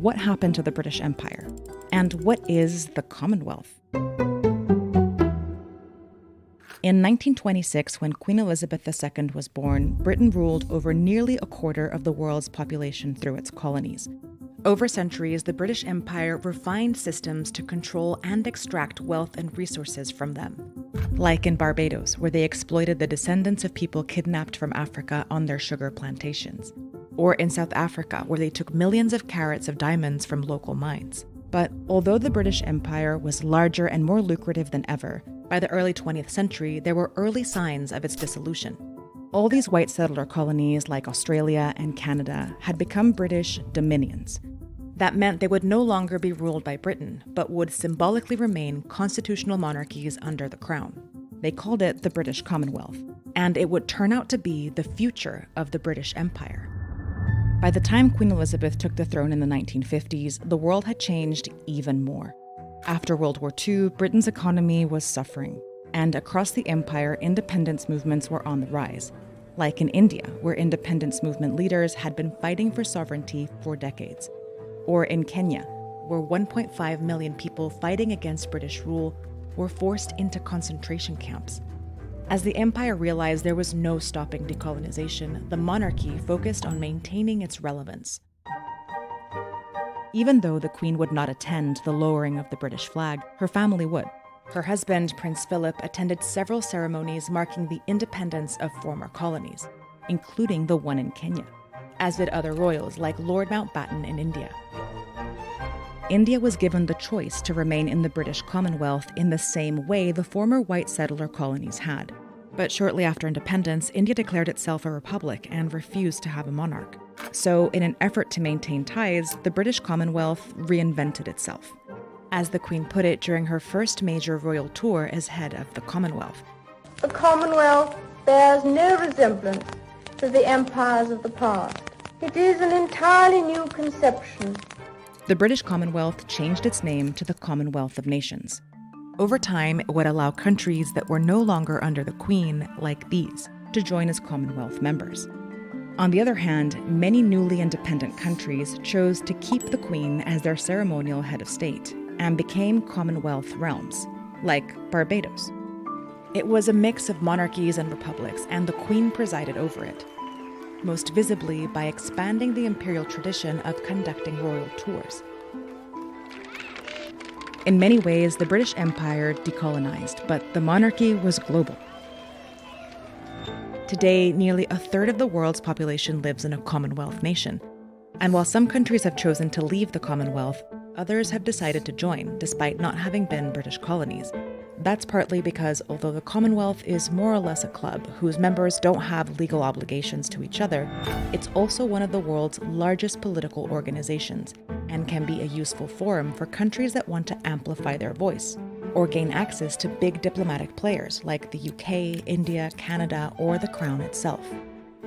What happened to the British Empire? And what is the Commonwealth? In 1926, when Queen Elizabeth II was born, Britain ruled over nearly a quarter of the world's population through its colonies. Over centuries, the British Empire refined systems to control and extract wealth and resources from them. Like in Barbados, where they exploited the descendants of people kidnapped from Africa on their sugar plantations. Or in South Africa, where they took millions of carats of diamonds from local mines. But although the British Empire was larger and more lucrative than ever, by the early 20th century, there were early signs of its dissolution. All these white settler colonies, like Australia and Canada, had become British dominions. That meant they would no longer be ruled by Britain, but would symbolically remain constitutional monarchies under the Crown. They called it the British Commonwealth, and it would turn out to be the future of the British Empire. By the time Queen Elizabeth took the throne in the 1950s, the world had changed even more. After World War II, Britain's economy was suffering, and across the empire, independence movements were on the rise, like in India, where independence movement leaders had been fighting for sovereignty for decades, or in Kenya, where 1.5 million people fighting against British rule were forced into concentration camps. As the empire realized there was no stopping decolonization, the monarchy focused on maintaining its relevance. Even though the Queen would not attend the lowering of the British flag, her family would. Her husband, Prince Philip, attended several ceremonies marking the independence of former colonies, including the one in Kenya, as did other royals like Lord Mountbatten in India. India was given the choice to remain in the British Commonwealth in the same way the former white settler colonies had. But shortly after independence, India declared itself a republic and refused to have a monarch. So, in an effort to maintain ties, the British Commonwealth reinvented itself. As the Queen put it during her first major royal tour as head of the Commonwealth, "The Commonwealth bears no resemblance to the empires of the past. It is an entirely new conception." The British Commonwealth changed its name to the Commonwealth of Nations. Over time, it would allow countries that were no longer under the Queen, like these, to join as Commonwealth members. On the other hand, many newly independent countries chose to keep the Queen as their ceremonial head of state and became Commonwealth realms, like Barbados. It was a mix of monarchies and republics, and the Queen presided over it, most visibly by expanding the imperial tradition of conducting royal tours. In many ways, the British Empire decolonized, but the monarchy was global. Today, nearly a third of the world's population lives in a Commonwealth nation. And while some countries have chosen to leave the Commonwealth, others have decided to join, despite not having been British colonies. That's partly because although the Commonwealth is more or less a club whose members don't have legal obligations to each other, it's also one of the world's largest political organizations and can be a useful forum for countries that want to amplify their voice or gain access to big diplomatic players like the UK, India, Canada, or the Crown itself.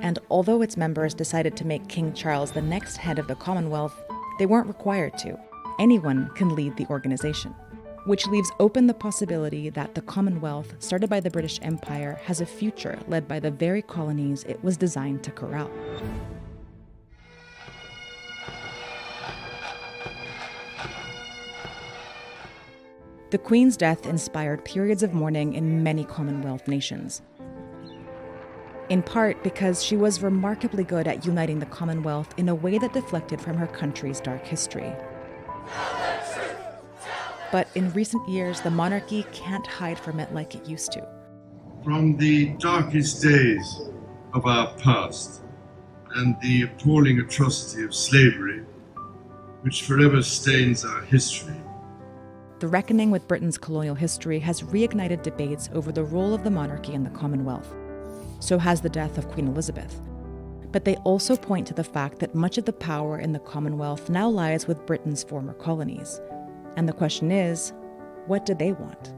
And although its members decided to make King Charles the next head of the Commonwealth, they weren't required to. Anyone can lead the organization, which leaves open the possibility that the Commonwealth, started by the British Empire, has a future led by the very colonies it was designed to corral. The Queen's death inspired periods of mourning in many Commonwealth nations. In part because she was remarkably good at uniting the Commonwealth in a way that deflected from her country's dark history. But in recent years, the monarchy can't hide from it like it used to. From the darkest days of our past and the appalling atrocity of slavery, which forever stains our history, the reckoning with Britain's colonial history has reignited debates over the role of the monarchy in the Commonwealth. So has the death of Queen Elizabeth. But they also point to the fact that much of the power in the Commonwealth now lies with Britain's former colonies. And the question is, what do they want?